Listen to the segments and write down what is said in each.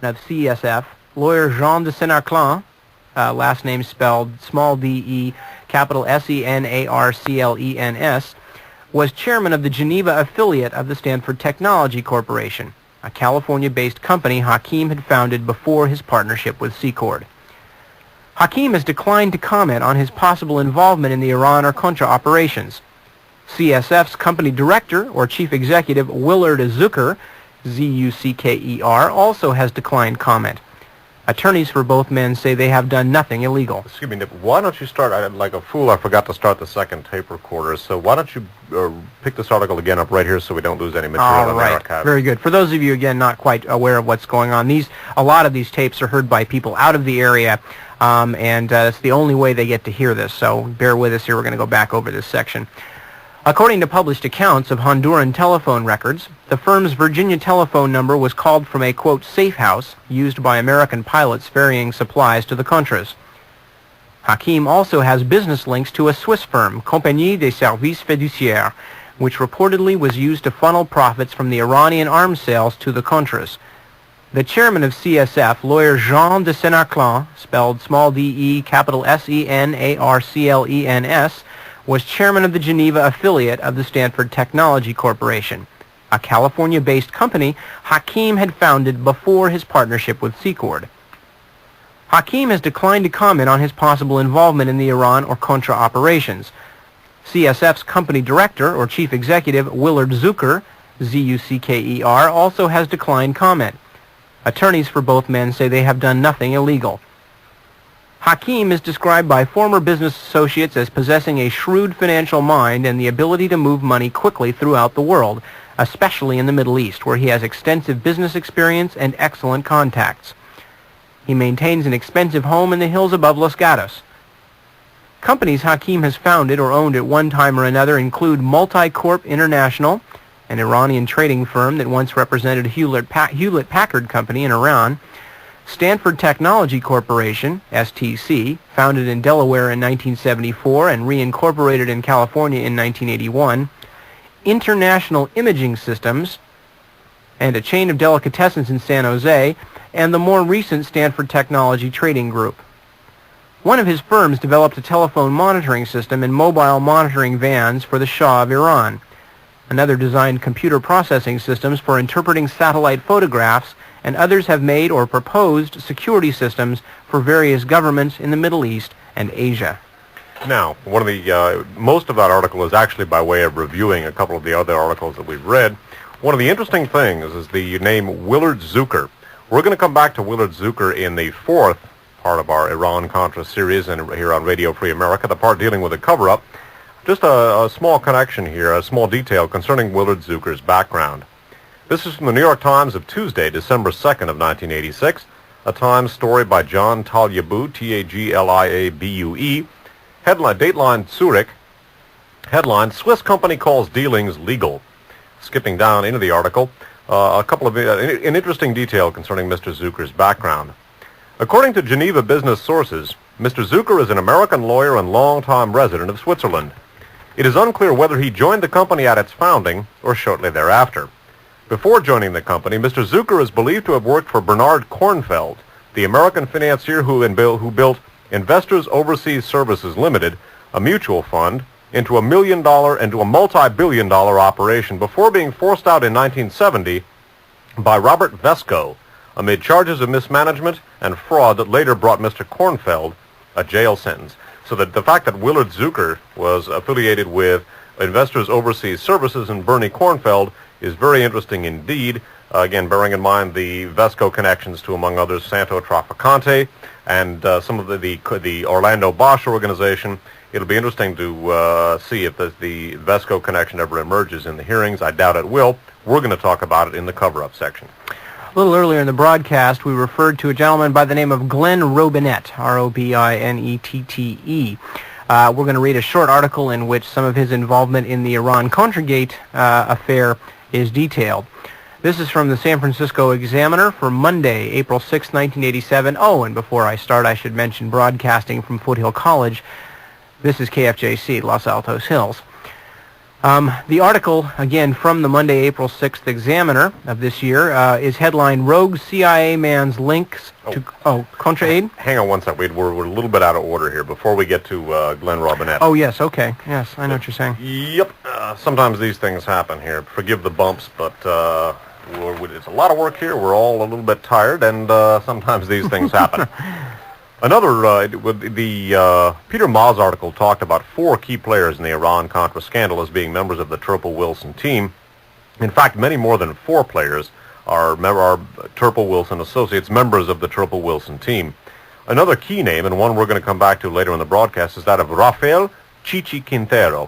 of CSF, lawyer Jean de Senarclan, last name spelled small d-e, capital S-E-N-A-R-C-L-E-N-S, was chairman of the Geneva affiliate of the Stanford Technology Corporation, a California-based company Hakim had founded before his partnership with Secord. Hakim has declined to comment on his possible involvement in the Iran or Contra operations. CSF's company director, or chief executive, Willard Zucker, Z-U-C-K-E-R, also has declined comment. Attorneys for both men say they have done nothing illegal. Excuse me, Nip, why don't you start, like a fool, I forgot to start the second tape recorder, so why don't you pick this article again up right here so we don't lose any material in the archive. Very good. For those of you, again, not quite aware of what's going on, a lot of these tapes are heard by people out of the area, and it's the only way they get to hear this, so bear with us here. We're going to go back over this section. According to published accounts of Honduran telephone records, the firm's Virginia telephone number was called from a, quote, safe house used by American pilots ferrying supplies to the Contras. Hakim also has business links to a Swiss firm, Compagnie des Services Fiduciaires, which reportedly was used to funnel profits from the Iranian arms sales to the Contras. The chairman of CSF, lawyer Jean de Senarclan, spelled small d-e, capital S-E-N-A-R-C-L-E-N-S, was chairman of the Geneva affiliate of the Stanford Technology Corporation, a California-based company Hakim had founded before his partnership with Secord. Hakim has declined to comment on his possible involvement in the Iran or Contra operations. CSF's company director, or chief executive, Willard Zucker, Z-U-C-K-E-R, also has declined comment. Attorneys for both men say they have done nothing illegal. Hakim is described by former business associates as possessing a shrewd financial mind and the ability to move money quickly throughout the world, especially in the Middle East, where he has extensive business experience and excellent contacts. He maintains an expensive home in the hills above Los Gatos. Companies Hakim has founded or owned at one time or another include Multicorp International, an Iranian trading firm that once represented Hewlett-Packard Company in Iran, Stanford Technology Corporation, STC, founded in Delaware in 1974 and reincorporated in California in 1981, International Imaging Systems, and a chain of delicatessens in San Jose, and the more recent Stanford Technology Trading Group. One of his firms developed a telephone monitoring system and mobile monitoring vans for the Shah of Iran. Another designed computer processing systems for interpreting satellite photographs, and others have made or proposed security systems for various governments in the Middle East and Asia. Now, most of that article is actually by way of reviewing a couple of the other articles that we've read. One of the interesting things is the name Willard Zucker. We're going to come back to Willard Zucker in the fourth part of our Iran-Contra series and here on Radio Free America, the part dealing with the cover-up. Just a small connection here, a small detail concerning Willard Zucker's background. This is from the New York Times of Tuesday, December 2nd of 1986, a Times story by John Tagliabue, T-A-G-L-I-A-B-U-E, headline, Dateline Zurich, headline, Swiss company calls dealings legal. Skipping down into the article, an interesting detail concerning Mr. Zucker's background. According to Geneva business sources, Mr. Zucker is an American lawyer and longtime resident of Switzerland. It is unclear whether he joined the company at its founding or shortly thereafter. Before joining the company, Mr. Zucker is believed to have worked for Bernard Kornfeld, the American financier who built Investors Overseas Services Limited, a mutual fund, into a multi-billion-dollar operation before being forced out in 1970 by Robert Vesco amid charges of mismanagement and fraud that later brought Mr. Kornfeld a jail sentence. So that the fact that Willard Zucker was affiliated with Investors Overseas Services and Bernie Kornfeld is very interesting indeed. Again, bearing in mind the Vesco connections to, among others, Santo Trafficante and some of the Orlando Bosch organization. It'll be interesting to see if the Vesco connection ever emerges in the hearings. I doubt it will. We're going to talk about it in the cover-up section. A little earlier in the broadcast, we referred to a gentleman by the name of Glenn Robinette, R-O-B-I-N-E-T-T-E. We're going to read a short article in which some of his involvement in the Iran-Contragate affair is detailed. This is from the San Francisco Examiner for Monday, April 6, 1987. Oh, and before I start, I should mention broadcasting from Foothill College. This is KFJC, Los Altos Hills. The article, again, from the Monday, April 6th Examiner of this year, is headlined, Rogue CIA Man's Links to... Contra-Aid? Hang on one sec. We're a little bit out of order here before we get to Glenn Robinette. Oh, yes, okay. Yes, I know what you're saying. Yep. Sometimes these things happen here. Forgive the bumps, but it's a lot of work here. We're all a little bit tired, and sometimes these things happen. Peter Ma's article talked about 4 key players in the Iran-Contra scandal as being members of the Turple-Wilson team. In fact, many more than 4 players are Turple-Wilson associates, members of the Turple-Wilson team. Another key name, and one we're going to come back to later in the broadcast, is that of Rafael Chichi Quintero.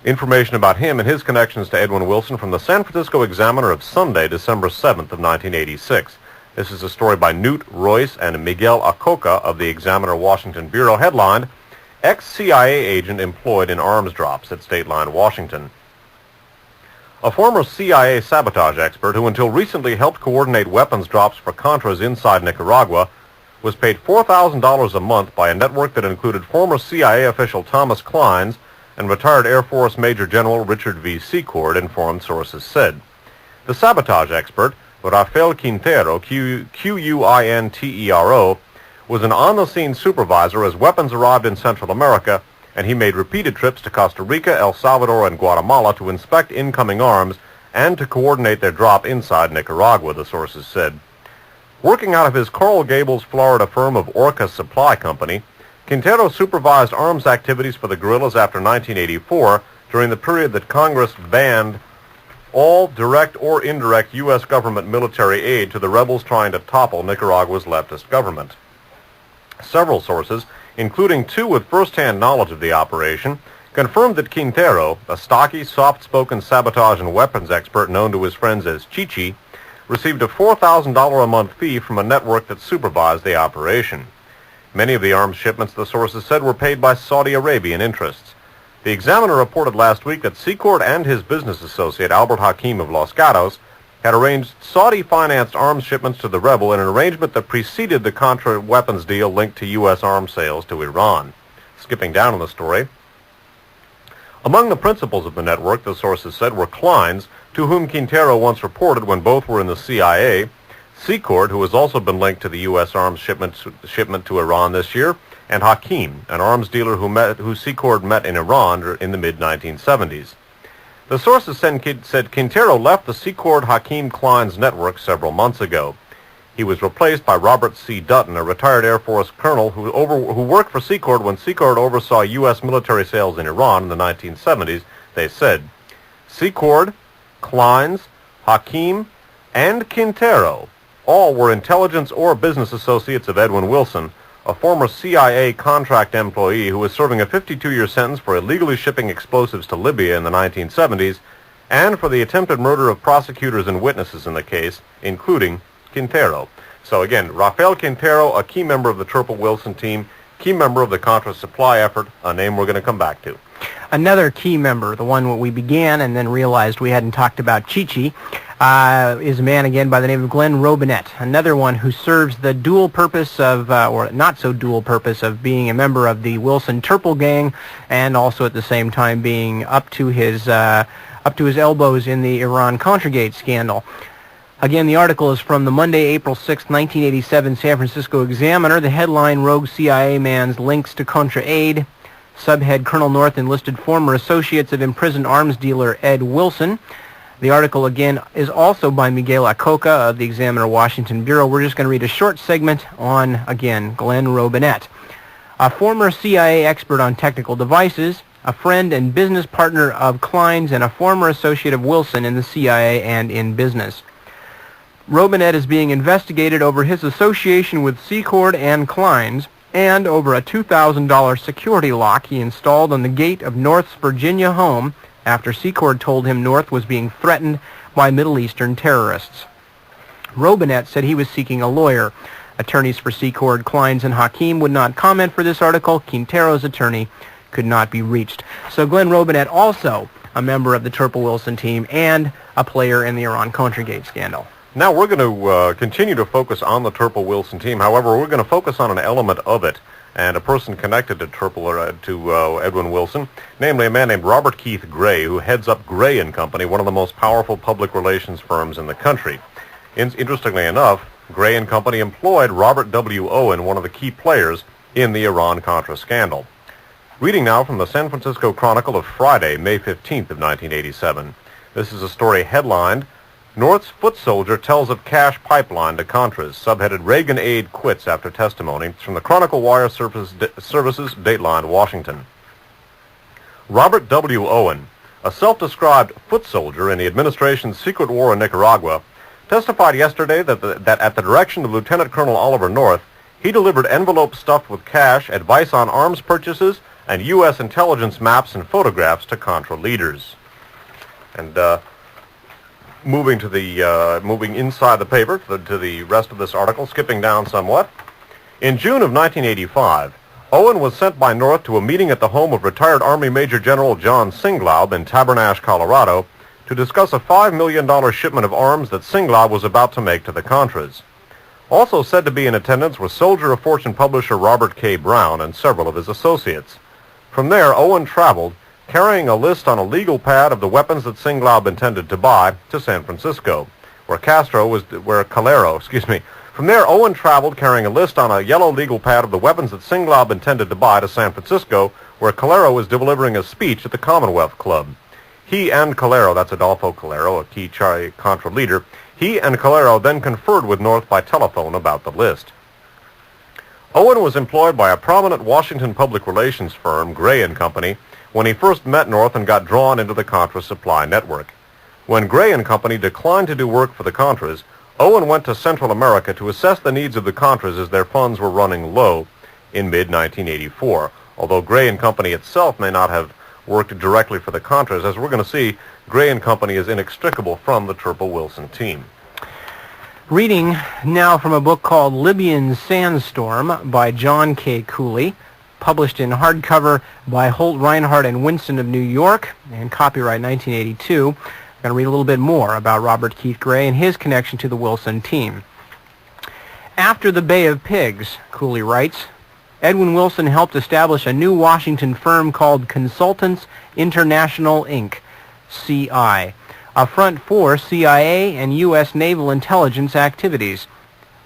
Information about him and his connections to Edwin Wilson from the San Francisco Examiner of Sunday, December 7th of 1986. This is a story by Newt Royce and Miguel Acoca of the Examiner Washington Bureau, headlined, Ex-CIA Agent Employed in Arms Drops at State Line, Washington. A former CIA sabotage expert who until recently helped coordinate weapons drops for Contras inside Nicaragua was paid $4,000 a month by a network that included former CIA official Thomas Kleins and retired Air Force Major General Richard V. Secord, informed sources said. The sabotage expert, Rafael Quintero, Quintero, was an on-the-scene supervisor as weapons arrived in Central America, and he made repeated trips to Costa Rica, El Salvador, and Guatemala to inspect incoming arms and to coordinate their drop inside Nicaragua, the sources said. Working out of his Coral Gables, Florida firm of Orca Supply Company, Quintero supervised arms activities for the guerrillas after 1984, during the period that Congress banned all direct or indirect U.S. government military aid to the rebels trying to topple Nicaragua's leftist government. Several sources, including 2 with first-hand knowledge of the operation, confirmed that Quintero, a stocky, soft-spoken sabotage and weapons expert known to his friends as Chichi, received a $4,000 a month fee from a network that supervised the operation. Many of the arms shipments, the sources said, were paid by Saudi Arabian interests. The Examiner reported last week that Secord and his business associate, Albert Hakim of Los Gatos, had arranged Saudi-financed arms shipments to the rebel in an arrangement that preceded the Contra weapons deal linked to U.S. arms sales to Iran. Skipping down in the story, among the principals of the network, the sources said, were Kleins, to whom Quintero once reported when both were in the CIA, Secord, who has also been linked to the U.S. arms shipment to Iran this year, and Hakim, an arms dealer who Secord met in Iran in the mid-1970s. The sources said Quintero left the Secord-Hakim Kleins network several months ago. He was replaced by Robert C. Dutton, a retired Air Force colonel who worked for Secord when Secord oversaw U.S. military sales in Iran in the 1970s, they said. Secord, Kleins, Hakim, and Quintero all were intelligence or business associates of Edwin Wilson, a former CIA contract employee who was serving a 52-year sentence for illegally shipping explosives to Libya in the 1970s, and for the attempted murder of prosecutors and witnesses in the case, including Quintero. So again, Rafael Quintero, a key member of the Turple-Wilson team, key member of the Contra supply effort, a name we're going to come back to. Another key member, the one we began and then realized we hadn't talked about, Chichi, is a man again by the name of Glenn Robinette, another one who serves the dual purpose of, or not so dual purpose, of being a member of the Wilson Turple gang and also at the same time being up to his elbows in the Iran-Contragate scandal. Again, the article is from the Monday, April 6, 1987 San Francisco Examiner. The headline, Rogue CIA Man's Links to Contra-Aid. Subhead, Colonel North enlisted former associates of imprisoned arms dealer Ed Wilson. The article, again, is also by Miguel Acoca of the Examiner Washington Bureau. We're just going to read a short segment on, again, Glenn Robinette. A former CIA expert on technical devices, a friend and business partner of Kleins, and a former associate of Wilson in the CIA and in business. Robinette is being investigated over his association with Secord and Kleins and over a $2,000 security lock he installed on the gate of North's Virginia home after Secord told him North was being threatened by Middle Eastern terrorists. Robinette said he was seeking a lawyer. Attorneys for Secord, Kleins, and Hakim would not comment for this article. Quintero's attorney could not be reached. So Glenn Robinette, also a member of the Turple-Wilson team and a player in the Iran-Contragate scandal. Now we're going to continue to focus on the Turple-Wilson team. However, we're going to focus on an element of it and a person connected to Edwin Wilson, namely a man named Robert Keith Gray, who heads up Gray and Company, one of the most powerful public relations firms in the country. Interestingly enough, Gray and Company employed Robert W. Owen, one of the key players in the Iran-Contra scandal. Reading now from the San Francisco Chronicle of Friday, May 15th of 1987. This is a story headlined, North's Foot Soldier Tells of Cash Pipeline to Contras, subheaded Reagan Aide Quits After Testimony. It's from the Chronicle Wire Services, Dateline, Washington. Robert W. Owen, a self-described foot soldier in the administration's secret war in Nicaragua, testified yesterday that at the direction of Lieutenant Colonel Oliver North, he delivered envelopes stuffed with cash, advice on arms purchases, and U.S. intelligence maps and photographs to Contra leaders. And moving inside the paper to the rest of this article, skipping down somewhat. In June of 1985, Owen was sent by North to a meeting at the home of retired Army Major General John Singlaub in Tabernash, Colorado, to discuss a $5 million shipment of arms that Singlaub was about to make to the Contras. Also said to be in attendance were Soldier of Fortune publisher Robert K. Brown and several of his associates. From there, Owen traveled, carrying a list on a legal pad of the weapons that Singlaub intended to buy, to San Francisco, where Calero. From there, Owen traveled, carrying a list on a yellow legal pad of the weapons that Singlaub intended to buy, to San Francisco, where Calero was delivering a speech at the Commonwealth Club. He and Calero, that's Adolfo Calero, a key Contra leader, he and Calero then conferred with North by telephone about the list. Owen was employed by a prominent Washington public relations firm, Gray and Company, when he first met North and got drawn into the Contra supply network. When Gray and Company declined to do work for the Contras, Owen went to Central America to assess the needs of the Contras as their funds were running low in mid-1984, although Gray and Company itself may not have worked directly for the Contras. As we're going to see, Gray and Company is inextricable from the Turple Wilson team. Reading now from a book called Libyan Sandstorm by John K. Cooley, published in hardcover by Holt Reinhardt and Winston of New York, and copyright 1982. I'm going to read a little bit more about Robert Keith Gray and his connection to the Wilson team. After the Bay of Pigs, Cooley writes, Edwin Wilson helped establish a new Washington firm called Consultants International, Inc., CI, a front for CIA and U.S. naval intelligence activities.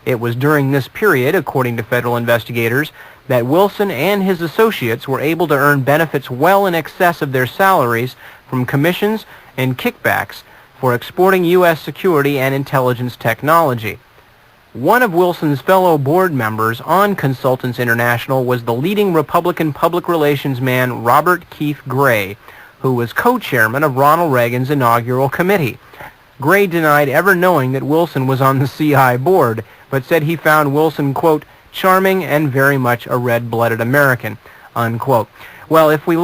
It was during this period, according to federal investigators, that Wilson and his associates were able to earn benefits well in excess of their salaries from commissions and kickbacks for exporting U.S. security and intelligence technology. One of Wilson's fellow board members on Consultants International was the leading Republican public relations man Robert Keith Gray, who was co-chairman of Ronald Reagan's inaugural committee. Gray denied ever knowing that Wilson was on the CI board, but said he found Wilson, quote, charming and very much a red-blooded American, unquote. Well, if we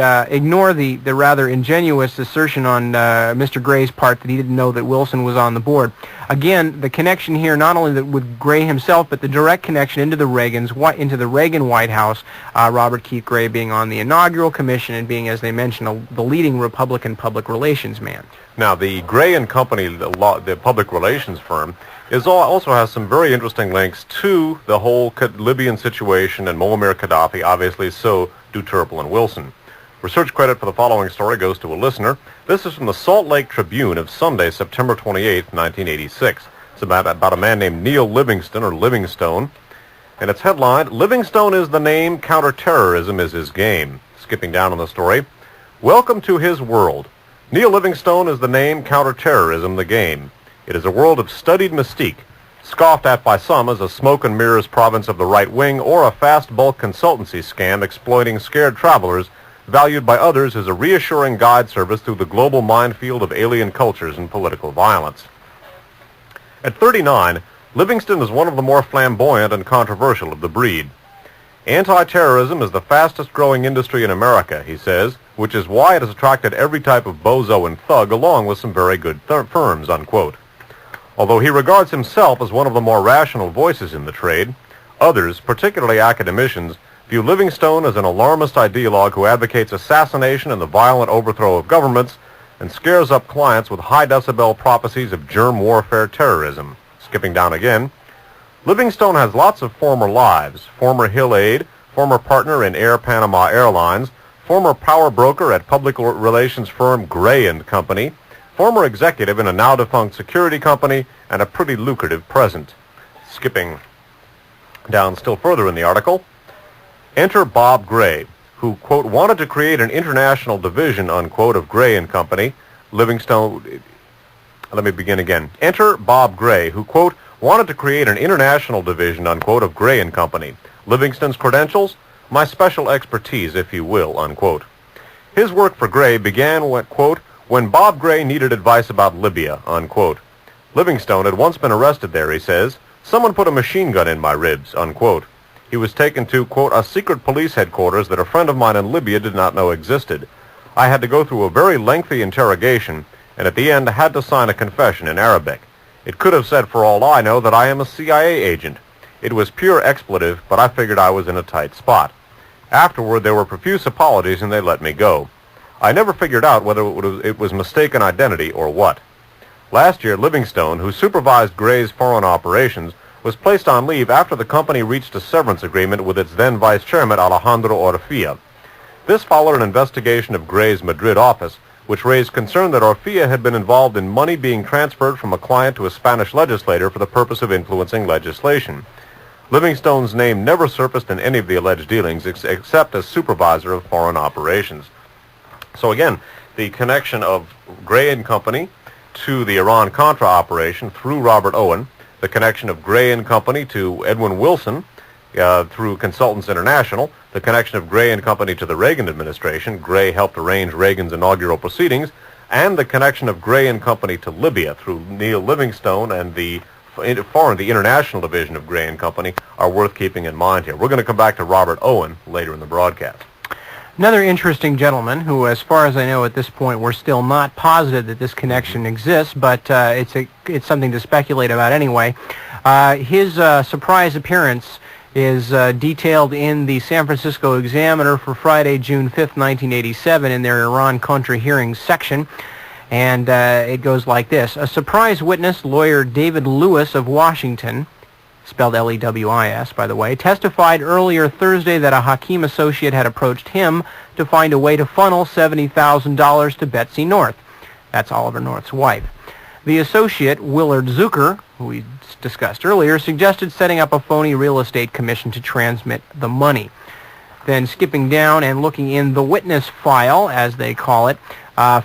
ignore the rather ingenuous assertion on Mr. Gray's part that he didn't know that Wilson was on the board, again, the connection here not only with Gray himself, but the direct connection into the Reagan White House, Robert Keith Gray being on the inaugural commission and being, as they mentioned, the leading Republican public relations man. Now, the Gray and Company, the public relations firm, also has some very interesting links to the whole Libyan situation and Muammar Gaddafi. Obviously, so do Turple and Wilson. Research credit for the following story goes to a listener. This is from the Salt Lake Tribune of Sunday, September 28, 1986. It's about a man named Neil Livingston, or Livingstone. And it's headlined, Livingstone is the name, counterterrorism is his game. Skipping down on the story. Welcome to his world. Neil Livingstone is the name, counterterrorism the game. It is a world of studied mystique, scoffed at by some as a smoke and mirrors province of the right wing or a fast bulk consultancy scam exploiting scared travelers, valued by others as a reassuring guide service through the global minefield of alien cultures and political violence. At 39, Livingston is one of the more flamboyant and controversial of the breed. Anti-terrorism is the fastest growing industry in America, he says, which is why it has attracted every type of bozo and thug along with some very good firms, unquote. Although he regards himself as one of the more rational voices in the trade, others, particularly academicians, view Livingstone as an alarmist ideologue who advocates assassination and the violent overthrow of governments and scares up clients with high-decibel prophecies of germ warfare terrorism. Skipping down again, Livingstone has lots of former lives: former Hill aide, former partner in Air Panama Airlines, former power broker at public relations firm Gray & Company, former executive in a now-defunct security company, and a pretty lucrative present. Skipping down still further in the article, enter Bob Gray, who, quote, wanted to create an international division, unquote, of Gray & Company. Livingstone, let me begin again. Enter Bob Gray, who, quote, wanted to create an international division, unquote, of Gray & Company. Livingstone's credentials? My special expertise, if you will, unquote. His work for Gray began when, quote, when Bob Gray needed advice about Libya, unquote. Livingstone had once been arrested there, he says. Someone put a machine gun in my ribs, unquote. He was taken to, quote, a secret police headquarters that a friend of mine in Libya did not know existed. I had to go through a very lengthy interrogation, and at the end I had to sign a confession in Arabic. It could have said, for all I know, that I am a CIA agent. It was pure expletive, but I figured I was in a tight spot. Afterward, there were profuse apologies, and they let me go. I never figured out whether it was mistaken identity or what. Last year, Livingstone, who supervised Gray's foreign operations, was placed on leave after the company reached a severance agreement with its then vice chairman, Alejandro Orfia. This followed an investigation of Gray's Madrid office, which raised concern that Orfia had been involved in money being transferred from a client to a Spanish legislator for the purpose of influencing legislation. Livingstone's name never surfaced in any of the alleged dealings except as supervisor of foreign operations. So again, the connection of Gray & Company to the Iran-Contra operation through Robert Owen, the connection of Gray & Company to Edwin Wilson through Consultants International, the connection of Gray & Company to the Reagan administration. Gray helped arrange Reagan's inaugural proceedings, and the connection of Gray & Company to Libya through Neil Livingstone and the international division of Gray & Company are worth keeping in mind here. We're going to come back to Robert Owen later in the broadcast. Another interesting gentleman who, as far as I know at this point, we're still not positive that this connection exists, but it's something to speculate about anyway. His surprise appearance is detailed in the San Francisco Examiner for Friday, June 5th, 1987, in their Iran-Contra hearings section. And it goes like this. A surprise witness, lawyer David Lewis of Washington, spelled L-E-W-I-S, by the way, testified earlier Thursday that a Hakim associate had approached him to find a way to funnel $70,000 to Betsy North. That's Oliver North's wife. The associate, Willard Zucker, who we discussed earlier, suggested setting up a phony real estate commission to transmit the money. Then skipping down and looking in the witness file, as they call it,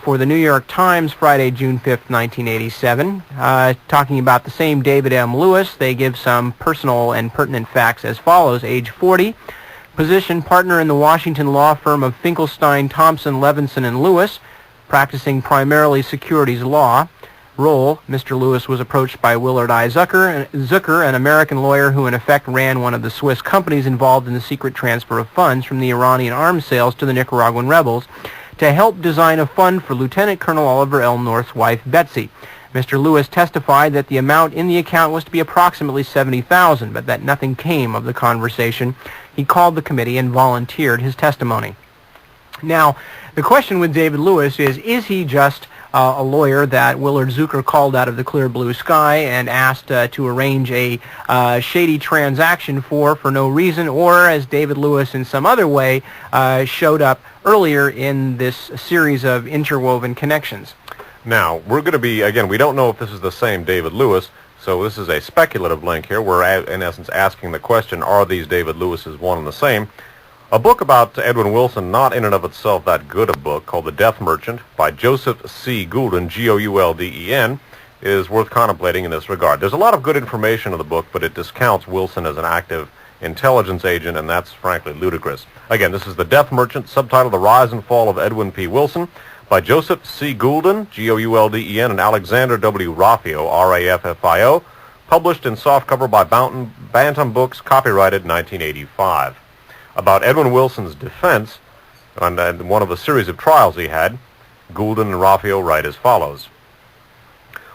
for the New York Times, Friday, June 5th, 1987, talking about the same David M. Lewis. They give some personal and pertinent facts as follows. Age 40, position partner in the Washington law firm of Finkelstein, Thompson, Levinson, and Lewis, practicing primarily securities law. Role, Mr. Lewis was approached by Willard I. Zucker, an American lawyer who in effect ran one of the Swiss companies involved in the secret transfer of funds from the Iranian arms sales to the Nicaraguan rebels, to help design a fund for Lieutenant Colonel Oliver L. North's wife, Betsy. Mr. Lewis testified that the amount in the account was to be approximately $70,000, but that nothing came of the conversation. He called the committee and volunteered his testimony. Now, the question with David Lewis is he just a lawyer that Willard Zucker called out of the clear blue sky and asked to arrange a shady transaction for no reason, or as David Lewis in some other way showed up earlier in this series of interwoven connections? Now, we're going to be, again, we don't know if this is the same David Lewis, so this is a speculative link here. We're, in essence, asking the question, are these David Lewises one and the same? A book about Edwin Wilson, not in and of itself that good a book, called The Death Merchant by Joseph C. Goulden, G-O-U-L-D-E-N, is worth contemplating in this regard. There's a lot of good information in the book, but it discounts Wilson as an active intelligence agent, and that's frankly ludicrous. Again, this is The Death Merchant, subtitled The Rise and Fall of Edwin P. Wilson, by Joseph C. Goulden, G-O-U-L-D-E-N, and Alexander W. Raffio, R-A-F-F-I-O, published in softcover by Bantam Books, copyrighted 1985. About Edwin Wilson's defense, and one of the series of trials he had, Goulden and Raffio write as follows.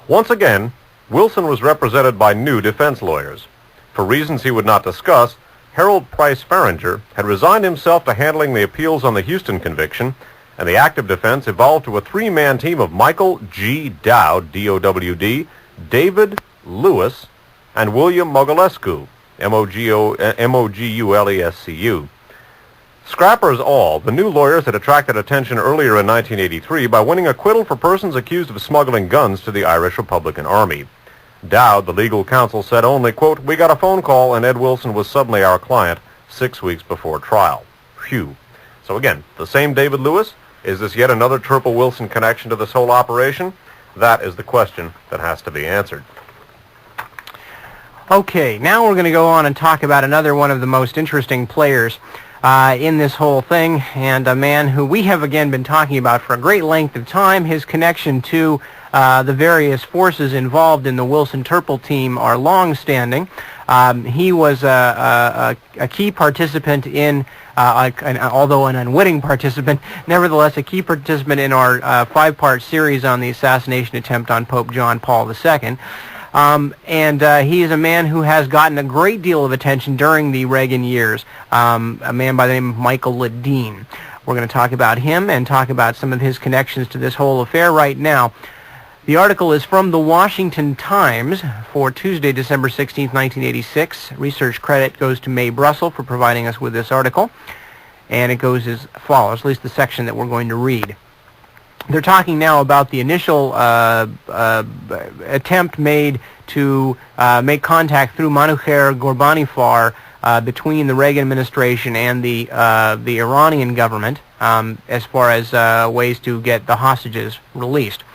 Once again, Wilson was represented by new defense lawyers. For reasons he would not discuss, Harold Price Farringer had resigned himself to handling the appeals on the Houston conviction, and the active defense evolved to a three-man team of Michael G. Dowd, D-O-W-D, David Lewis, and William Mogulescu, Mogulescu. Scrappers all, the new lawyers had attracted attention earlier in 1983 by winning acquittal for persons accused of smuggling guns to the Irish Republican Army. Dowd, the legal counsel, said only, quote, "We got a phone call and Ed Wilson was suddenly our client 6 weeks before trial." Phew. So again, the same David Lewis? Is this yet another Turple Wilson connection to this whole operation? That is the question that has to be answered. Okay, now we're going to go on and talk about another one of the most interesting players in this whole thing, and a man who we have again been talking about for a great length of time. His connection to the various forces involved in the Wilson-Turple team are long-standing. He was a key participant in, although an unwitting participant, nevertheless a key participant in our 5-part series on the assassination attempt on Pope John Paul II. He is a man who has gotten a great deal of attention during the Reagan years, a man by the name of Michael Ledeen. We're going to talk about him and talk about some of his connections to this whole affair right now. The article is from the Washington Times for Tuesday, December 16, 1986. Research credit goes to Mae Brussel for providing us with this article, and it goes as follows, at least the section that we're going to read. They're talking now about the initial attempt made to make contact through Manucher Ghorbanifar between the Reagan administration and the Iranian government as far as ways to get the hostages released.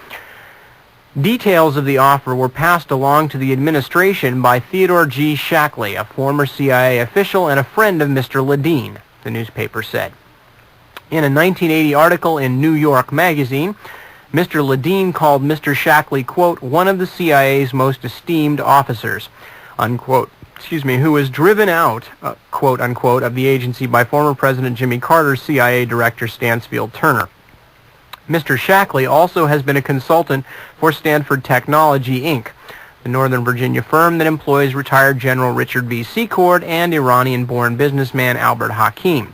Details of the offer were passed along to the administration by Theodore G. Shackley, a former CIA official and a friend of Mr. Ledeen, the newspaper said. In a 1980 article in New York Magazine, Mr. Ledeen called Mr. Shackley, quote, "one of the CIA's most esteemed officers," unquote, who was driven out, quote, unquote, of the agency by former President Jimmy Carter's CIA Director Stansfield Turner. Mr. Shackley also has been a consultant for Stanford Technology, Inc., the Northern Virginia firm that employs retired General Richard V. Secord and Iranian-born businessman Albert Hakim,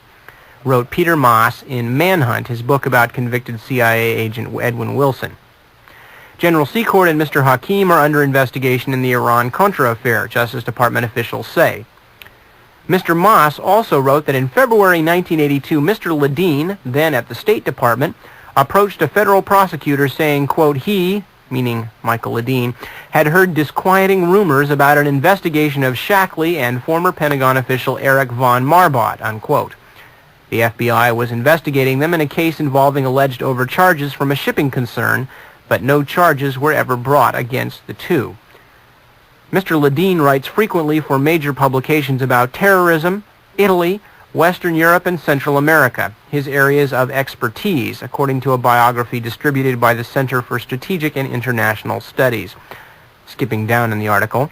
wrote Peter Moss in Manhunt, his book about convicted CIA agent Edwin Wilson. General Secord and Mr. Hakim are under investigation in the Iran-Contra affair, Justice Department officials say. Mr. Moss also wrote that in February 1982, Mr. Ledeen, then at the State Department, approached a federal prosecutor saying, quote, he, meaning Michael Ledeen, had heard disquieting rumors about an investigation of Shackley and former Pentagon official Eric von Marbot, unquote. The FBI was investigating them in a case involving alleged overcharges from a shipping concern, but no charges were ever brought against the two. Mr. Ledeen writes frequently for major publications about terrorism, Italy, Western Europe, and Central America, his areas of expertise, according to a biography distributed by the Center for Strategic and International Studies. Skipping down in the article,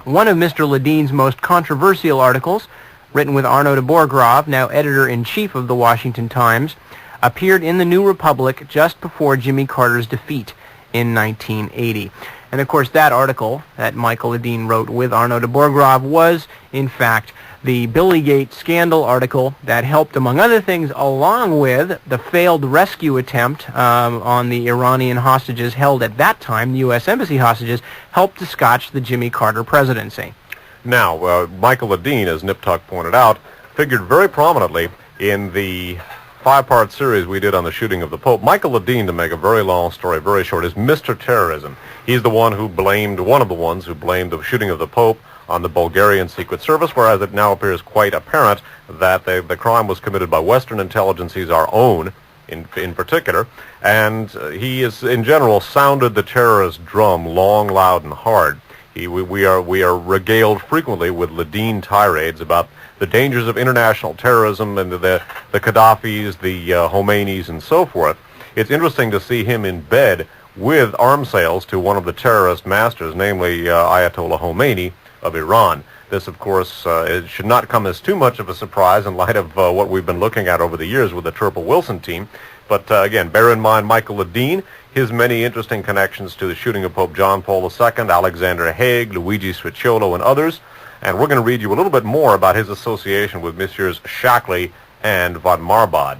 one of Mr. Ledeen's most controversial articles, written with Arnaud de Borgrave, now editor-in-chief of the Washington Times, appeared in the New Republic just before Jimmy Carter's defeat in 1980. And of course that article that Michael Ledeen wrote with Arnaud de Borgrave was, in fact, the Billygate scandal article that helped, among other things, along with the failed rescue attempt on the Iranian hostages held at that time, the U.S. Embassy hostages, helped to scotch the Jimmy Carter presidency. Now, Michael Ledeen, as Nip Tuck pointed out, figured very prominently in the 5-part series we did on the shooting of the Pope. Michael Ledeen, to make a very long story very short, is Mr. Terrorism. He's the one who blamed, one of the ones who blamed the shooting of the Pope on the Bulgarian Secret Service, whereas it now appears quite apparent that the crime was committed by Western intelligences, our own in particular, and he is, in general, sounded the terrorist drum long, loud, and hard. We are regaled frequently with Ledeen tirades about the dangers of international terrorism and the Gaddafis, the Khomeinis, and so forth. It's interesting to see him in bed with arms sales to one of the terrorist masters, namely Ayatollah Khomeini of Iran. This, of course, it should not come as too much of a surprise in light of what we've been looking at over the years with the Turple Wilson team. But again, bear in mind Michael Ledeen, his many interesting connections to the shooting of Pope John Paul II, Alexander Haig, Luigi Scricciolo, and others. And we're going to read you a little bit more about his association with Messrs. Shackley and von Marbot.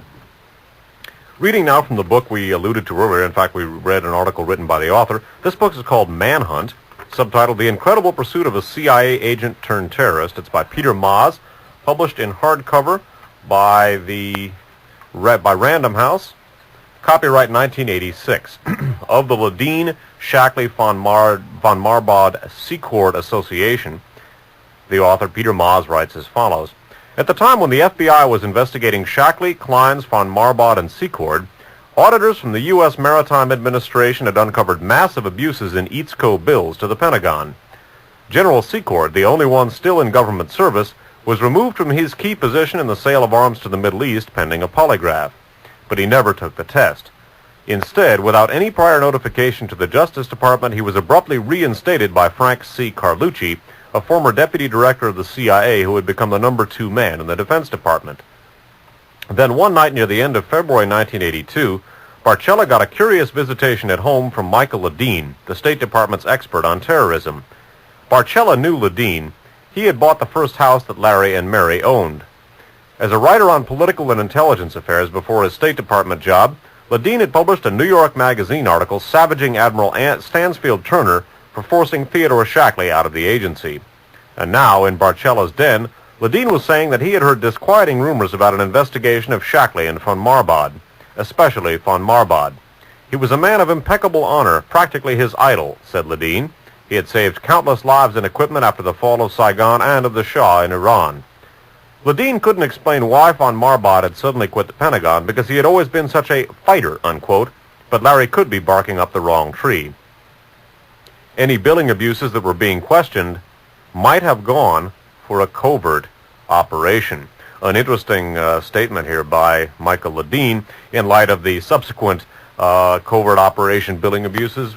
Reading now from the book we alluded to earlier, in fact we read an article written by the author. This book is called Manhunt, subtitled The Incredible Pursuit of a CIA Agent Turned Terrorist. It's by Peter Maas, published in hardcover by Random House. Copyright 1986. Of the Ledeen Shackley von Marbod Secord Association, the author Peter Maas writes as follows. At the time when the FBI was investigating Shackley, Kleins, von Marbod, and Secord, auditors from the U.S. Maritime Administration had uncovered massive abuses in EATSCO bills to the Pentagon. General Secord, the only one still in government service, was removed from his key position in the sale of arms to the Middle East pending a polygraph. But he never took the test. Instead, without any prior notification to the Justice Department, he was abruptly reinstated by Frank C. Carlucci, a former deputy director of the CIA who had become the number 2 man in the Defense Department. Then one night near the end of February 1982, Barcella got a curious visitation at home from Michael Ledeen, the State Department's expert on terrorism. Barcella knew Ledeen. He had bought the first house that Larry and Mary owned. As a writer on political and intelligence affairs before his State Department job, Ledeen had published a New York Magazine article savaging Admiral Stansfield Turner for forcing Theodore Shackley out of the agency. And now, in Barcella's den, Ledeen was saying that he had heard disquieting rumors about an investigation of Shackley and von Marbod, especially von Marbod. He was a man of impeccable honor, practically his idol, said Ledeen. He had saved countless lives and equipment after the fall of Saigon and of the Shah in Iran. Ledeen couldn't explain why von Marbod had suddenly quit the Pentagon because he had always been such a fighter, unquote, but Larry could be barking up the wrong tree. Any billing abuses that were being questioned might have gone for a covert operation. An interesting statement here by Michael Ledeen in light of the subsequent covert operation billing abuses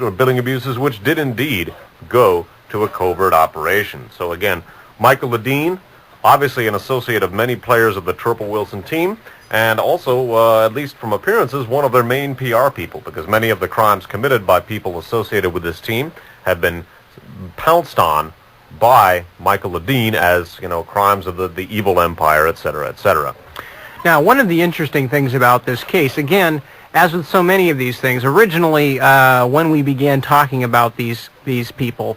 which did indeed go to a covert operation. So again, Michael Ledeen, obviously an associate of many players of the Turple Wilson team, and also, at least from appearances, one of their main PR people, because many of the crimes committed by people associated with this team have been pounced on by Michael Ledeen as, crimes of the evil empire, etc., etc. Now, one of the interesting things about this case, again, as with so many of these things, originally when we began talking about these people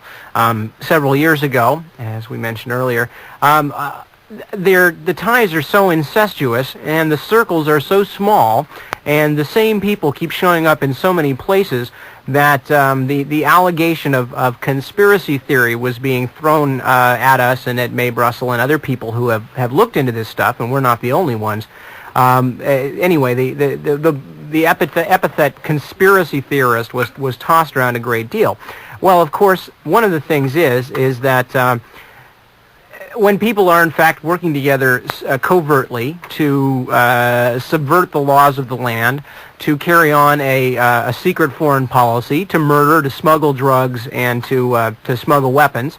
several years ago, as we mentioned earlier, the ties are so incestuous and the circles are so small and the same people keep showing up in so many places that the allegation of conspiracy theory was being thrown at us and at Mae Brussel and other people who have looked into this stuff, and we're not the only ones. Anyway, the epithet conspiracy theorist was tossed around a great deal. Well, of course, one of the things is that when people are in fact working together covertly to subvert the laws of the land, to carry on a secret foreign policy, to murder, to smuggle drugs, and to smuggle weapons,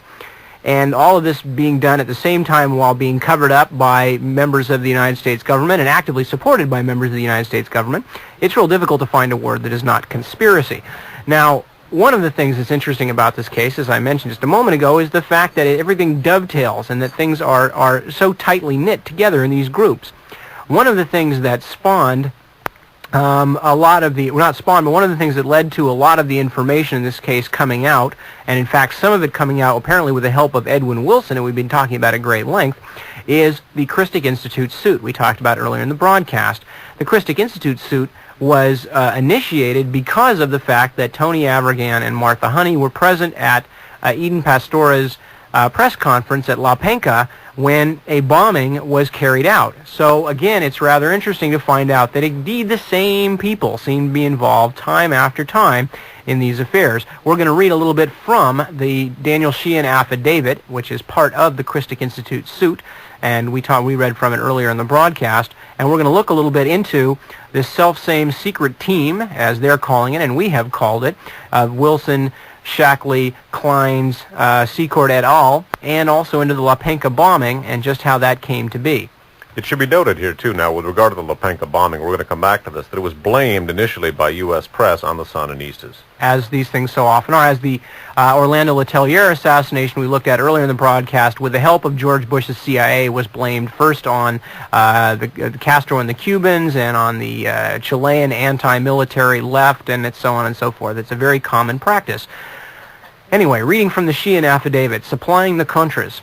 and all of this being done at the same time while being covered up by members of the United States government and actively supported by members of the United States government, it's real difficult to find a word that is not conspiracy. Now, one of the things that's interesting about this case, as I mentioned just a moment ago, is the fact that everything dovetails and that things are so tightly knit together in these groups. One of the things that spawned a lot of the, well, not spawned, but one of the things that led to a lot of the information in this case coming out, and in fact some of it coming out apparently with the help of Edwin Wilson, and we've been talking about at great length, is the Christic Institute suit we talked about earlier in the broadcast. The Christic Institute suit was initiated because of the fact that Tony Avirgan and Martha Honey were present at Eden Pastora's press conference at La Penca when a bombing was carried out. So again, it's rather interesting to find out that indeed the same people seem to be involved time after time in these affairs. We're going to read a little bit from the Daniel Sheehan affidavit, which is part of the Christic Institute suit, and we read from it earlier in the broadcast, and we're going to look a little bit into this self-same secret team, as they're calling it, and we have called it, Wilson, Shackley, Kleins, Secord et al., and also into the La Penca bombing and just how that came to be. It should be noted here, too, now, with regard to the La Penca bombing, we're going to come back to this, that it was blamed initially by U.S. press on the Sandinistas. As these things so often are. As the Orlando Letelier assassination we looked at earlier in the broadcast, with the help of George Bush's CIA, was blamed first on the Castro and the Cubans and on the Chilean anti-military left and so on and so forth. It's a very common practice. Anyway, reading from the Sheehan affidavit, supplying the Contras.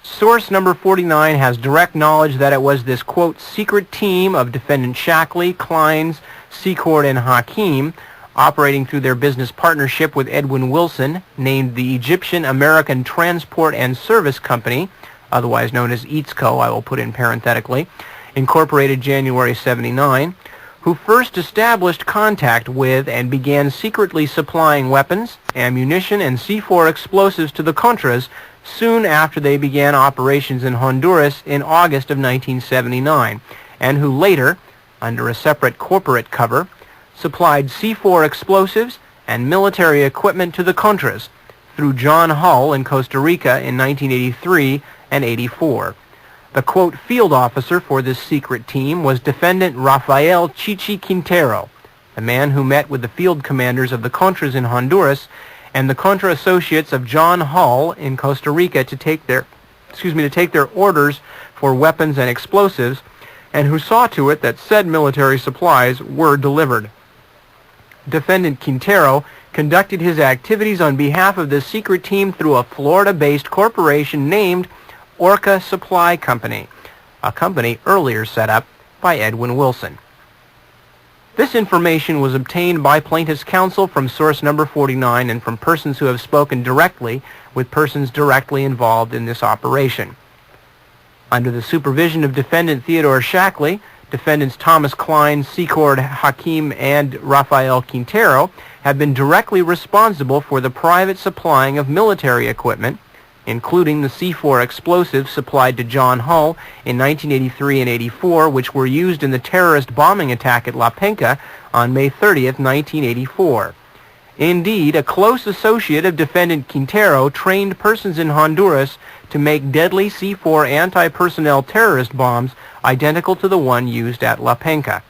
Source number 49 has direct knowledge that it was this, quote, secret team of defendant Shackley, Kleins, Secord, and Hakim, operating through their business partnership with Edwin Wilson, named the Egyptian American Transport and Service Company, otherwise known as EATSCO, I will put in parenthetically, incorporated January 79, who first established contact with and began secretly supplying weapons, ammunition, and C4 explosives to the Contras soon after they began operations in Honduras in August of 1979, and who later, under a separate corporate cover, supplied C4 explosives and military equipment to the Contras through John Hull in Costa Rica in 1983 and 84. The, quote, field officer for this secret team was defendant Rafael Chichi Quintero, the man who met with the field commanders of the Contras in Honduras and the Contra associates of John Hull in Costa Rica to take their orders for weapons and explosives, and who saw to it that said military supplies were delivered. Defendant Quintero conducted his activities on behalf of the secret team through a Florida-based corporation named Orca Supply Company, a company earlier set up by Edwin Wilson. This information was obtained by plaintiff's counsel from source number 49 and from persons who have spoken directly with persons directly involved in this operation. Under the supervision of defendant Theodore Shackley, defendants Thomas Klein, Secord, Hakim, and Rafael Quintero have been directly responsible for the private supplying of military equipment, including the C4 explosives supplied to John Hull in 1983 and 84, which were used in the terrorist bombing attack at La Penca on May 30th, 1984. Indeed, a close associate of defendant Quintero trained persons in Honduras to make deadly C4 anti-personnel terrorist bombs identical to the one used at La Penca.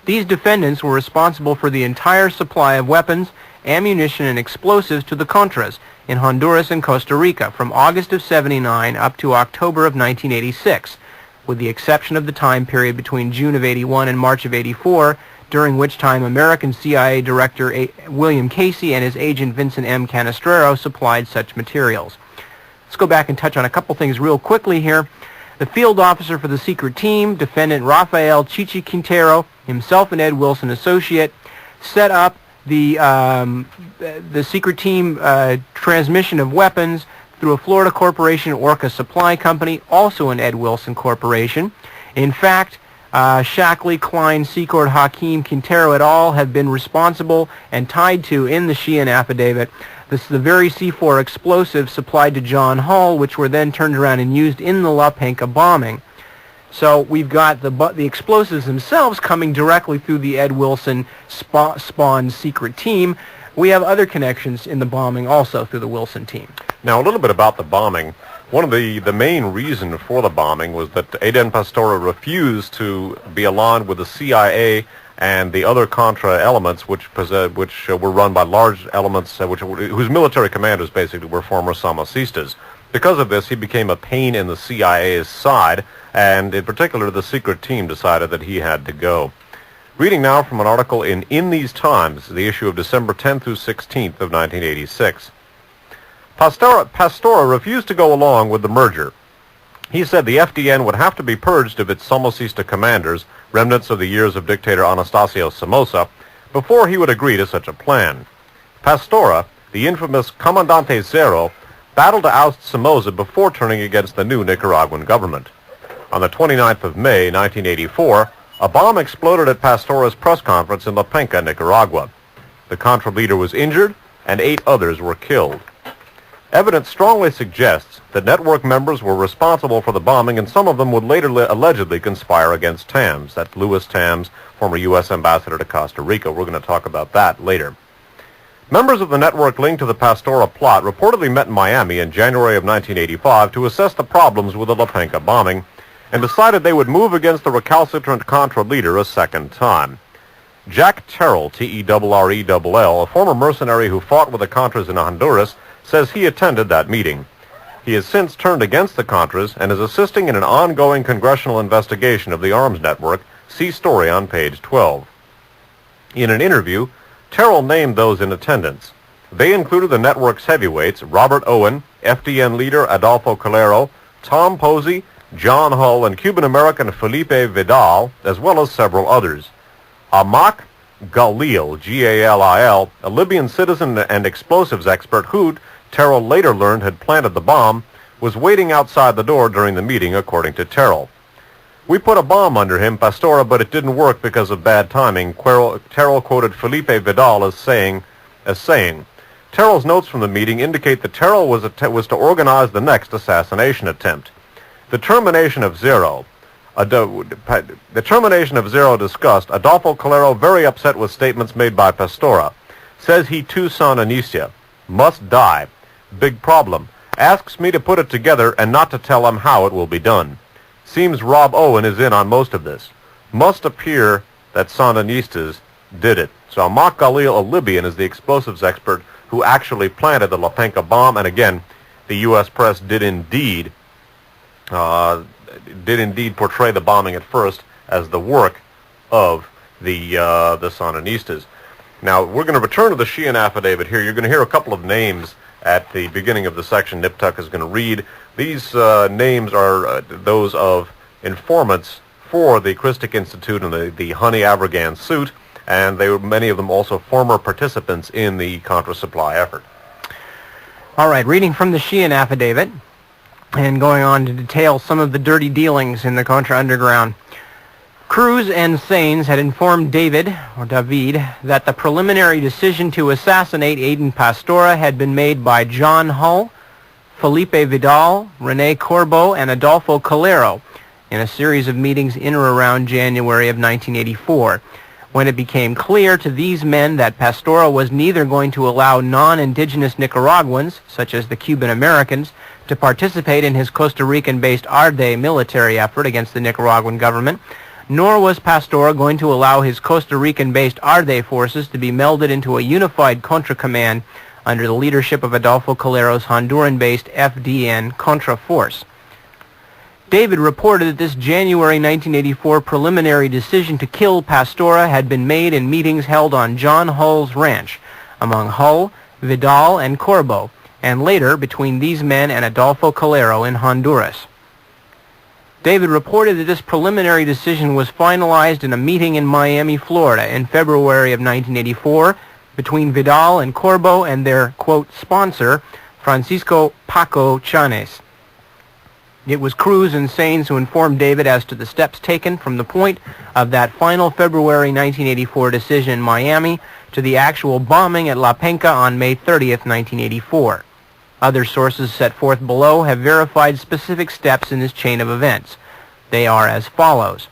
These defendants were responsible for the entire supply of weapons, ammunition, and explosives to the Contras in Honduras and Costa Rica from August of 79 up to October of 1986, with the exception of the time period between June of 81 and March of 84, during which time American CIA Director William Casey and his agent Vincent M. Canestraro supplied such materials. Let's go back and touch on a couple things real quickly here. The field officer for the secret team, defendant Rafael Chichi Quintero, himself an Ed Wilson associate, set up the secret team transmission of weapons through a Florida corporation, Orca Supply Company, also an Ed Wilson corporation. In fact, Shackley, Klein, Secord, Hakim, Quintero et al. Have been responsible and tied to, in the Sheehan affidavit, the very C4 explosives supplied to John Hull, which were then turned around and used in the La Penca bombing. So we've got the explosives themselves coming directly through the Ed Wilson spawned secret team. We have other connections in the bombing also through the Wilson team. Now, a little bit about the bombing. One of the main reason for the bombing was that Eden Pastora refused to be aligned with the CIA and the other Contra elements, which were run by large elements whose military commanders basically were former Samacistas. Because of this, he became a pain in the CIA's side, and in particular, the secret team decided that he had to go. Reading now from an article in These Times, the issue of December 10th through 16th of 1986. Pastora refused to go along with the merger. He said the FDN would have to be purged of its Somocista commanders, remnants of the years of dictator Anastasio Somoza, before he would agree to such a plan. Pastora, the infamous Comandante Zero, battled to oust Somoza before turning against the new Nicaraguan government. On the 29th of May, 1984, a bomb exploded at Pastora's press conference in La Penca, Nicaragua. The Contra leader was injured, and 8 others were killed. Evidence strongly suggests that network members were responsible for the bombing, and some of them would later allegedly conspire against Tams. That's Louis Tams, former U.S. ambassador to Costa Rica. We're going to talk about that later. Members of the network linked to the Pastora plot reportedly met in Miami in January of 1985 to assess the problems with the La Penca bombing, and decided they would move against the recalcitrant Contra leader a second time. Jack Terrell, Terrell, a former mercenary who fought with the Contras in Honduras, says he attended that meeting. He has since turned against the Contras and is assisting in an ongoing congressional investigation of the arms network. See story on page 12. In an interview, Terrell named those in attendance. They included the network's heavyweights, Robert Owen, FDN leader Adolfo Calero, Tom Posey, John Hull, and Cuban-American Felipe Vidal, as well as several others. Amak Galil, G-A-L-I-L, a Libyan citizen and explosives expert who, Terrell later learned had planted the bomb, was waiting outside the door during the meeting, according to Terrell. "We put a bomb under him, Pastora, but it didn't work because of bad timing," Terrell quoted Felipe Vidal as saying. Terrell's notes from the meeting indicate that Terrell was to organize the next assassination attempt. The termination of Zero discussed. Adolfo Calero, very upset with statements made by Pastora, says he too saw Anicia. Must die. Big problem. Asks me to put it together and not to tell him how it will be done. Seems Rob Owen is in on most of this. Must appear that Sandinistas did it. So Amak Galil, a Libyan, is the explosives expert who actually planted the La Penca bomb. And again, the U.S. press did indeed portray the bombing at first as the work of the Sandinistas. Now, we're going to return to the Sheehan affidavit here. You're going to hear a couple of names at the beginning of the section Niptuck is going to read. These names are those of informants for the Christic Institute and the Honey Abrogans suit, and they were many of them also former participants in the Contra supply effort. All right, reading from the Sheehan affidavit and going on to detail some of the dirty dealings in the Contra underground. Cruz and Sains had informed David that the preliminary decision to assassinate Aiden Pastora had been made by John Hull, Felipe Vidal, Rene Corbo, and Adolfo Calero in a series of meetings in or around January of 1984, when it became clear to these men that Pastora was neither going to allow non-indigenous Nicaraguans, such as the Cuban Americans, to participate in his Costa Rican-based Arde military effort against the Nicaraguan government, nor was Pastora going to allow his Costa Rican-based Arde forces to be melded into a unified Contra command under the leadership of Adolfo Calero's Honduran-based FDN Contra force. David reported that this January 1984 preliminary decision to kill Pastora had been made in meetings held on John Hull's ranch among Hull, Vidal, and Corbo, and later between these men and Adolfo Calero in Honduras. David reported that this preliminary decision was finalized in a meeting in Miami, Florida in February of 1984 between Vidal and Corbo and their, quote, sponsor, Francisco Paco Chanes. It was Cruz and Sains who informed David as to the steps taken from the point of that final February 1984 decision in Miami to the actual bombing at La Penca on May 30th, 1984. Other sources set forth below have verified specific steps in this chain of events. They are as follows.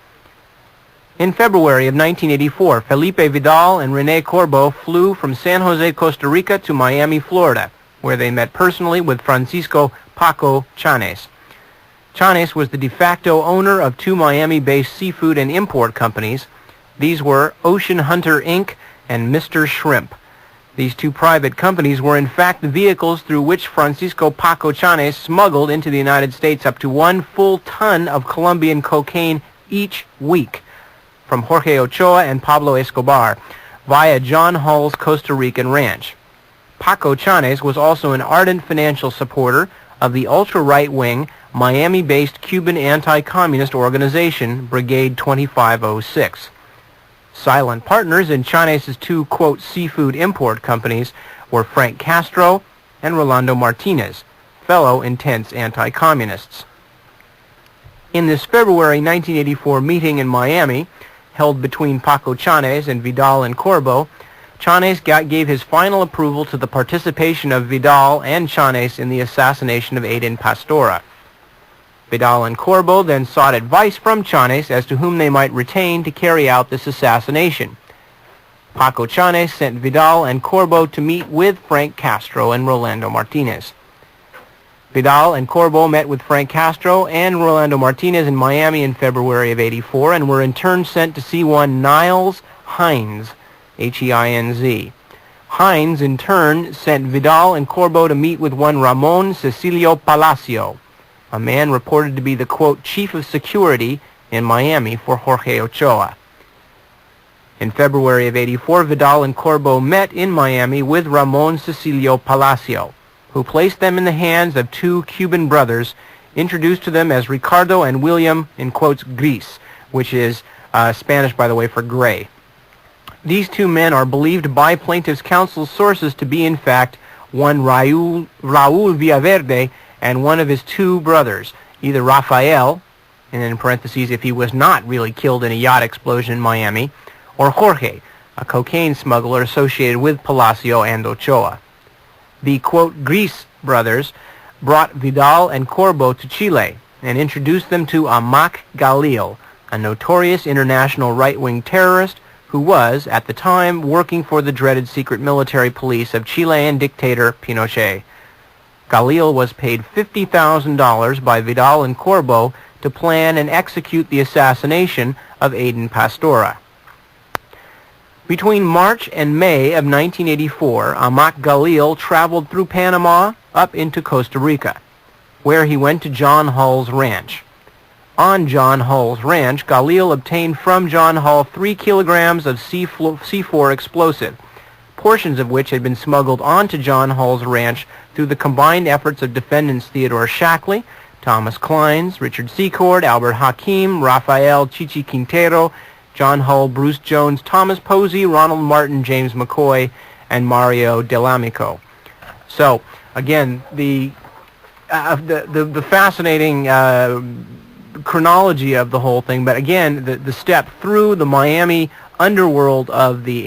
In February of 1984, Felipe Vidal and Rene Corbo flew from San Jose, Costa Rica to Miami, Florida, where they met personally with Francisco Paco Chanes. Chanes was the de facto owner of two Miami-based seafood and import companies. These were Ocean Hunter, Inc. and Mr. Shrimp. These two private companies were in fact the vehicles through which Francisco Paco Chanes smuggled into the United States up to 1 full ton of Colombian cocaine each week from Jorge Ochoa and Pablo Escobar via John Hull's Costa Rican ranch. Paco Chanes was also an ardent financial supporter of the ultra-right-wing, Miami-based Cuban anti-communist organization, Brigade 2506. Silent partners in Chanes' two, quote, seafood import companies were Frank Castro and Rolando Martinez, fellow intense anti-communists. In this February 1984 meeting in Miami, held between Paco Chanes and Vidal and Corbo, Chanes gave his final approval to the participation of Vidal and Chanes in the assassination of Aiden Pastora. Vidal and Corbo then sought advice from Chanes as to whom they might retain to carry out this assassination. Paco Chanes sent Vidal and Corbo to meet with Frank Castro and Rolando Martinez. Vidal and Corbo met with Frank Castro and Rolando Martinez in Miami in February of '84 and were in turn sent to see one Niles Hines, H-E-I-N-Z. Hines, in turn, sent Vidal and Corbo to meet with one Ramon Cecilio Palacio, a man reported to be the, quote, chief of security in Miami for Jorge Ochoa. In February of '84, Vidal and Corbo met in Miami with Ramon Cecilio Palacio, who placed them in the hands of two Cuban brothers, introduced to them as Ricardo and William, in quotes, Gris, which is Spanish, by the way, for gray. These two men are believed by plaintiff's counsel's sources to be, in fact, one Raul Villaverde and one of his two brothers, either Rafael, and in parentheses, if he was not really killed in a yacht explosion in Miami, or Jorge, a cocaine smuggler associated with Palacio and Ochoa. The, quote, Gris brothers brought Vidal and Corbo to Chile and introduced them to Amac Galil, a notorious international right-wing terrorist who was, at the time, working for the dreaded secret military police of Chilean dictator Pinochet. Galil was paid $50,000 by Vidal and Corbo to plan and execute the assassination of Aiden Pastora. Between March and May of 1984, Amac Galil traveled through Panama up into Costa Rica, where he went to John Hull's ranch. On John Hull's ranch, Galil obtained from John Hull 3 kilograms of C4 explosive, portions of which had been smuggled onto John Hull's ranch through the combined efforts of defendants Theodore Shackley, Thomas Clines, Richard Secord, Albert Hakim, Rafael Chichi Quintero, John Hull, Bruce Jones, Thomas Posey, Ronald Martin, James McCoy, and Mario Delamico. So, again, the fascinating chronology of the whole thing, but again, the step through the Miami underworld of the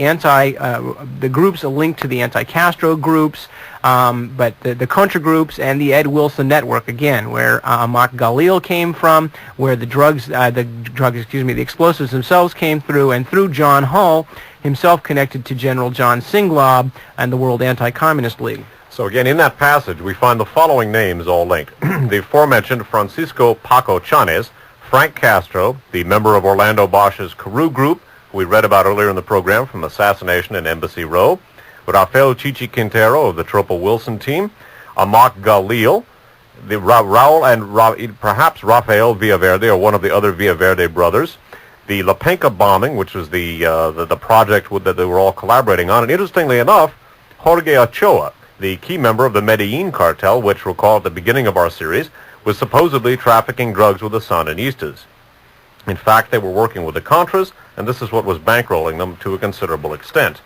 the groups linked to the anti-Castro groups, but the Contra groups and the Ed Wilson network, again, where Amac Galil came from, where the explosives themselves came through, and through John Hull, himself connected to General John Singlaub and the World Anti-Communist League. So again, in that passage, we find the following names all linked. The aforementioned Francisco Paco Chanes, Frank Castro, the member of Orlando Bosch's Carew Group, who we read about earlier in the program from Assassination in Embassy Row, Rafael Chichi Quintero of the Tropo Wilson team, Amac Galil, the Raul and perhaps Rafael Villaverde or one of the other Villaverde brothers, the La Penca bombing, which was the project that they were all collaborating on, and interestingly enough, Jorge Ochoa, the key member of the Medellin cartel, which, recall at the beginning of our series, was supposedly trafficking drugs with the Sandinistas. In fact, they were working with the Contras, and this is what was bankrolling them to a considerable extent.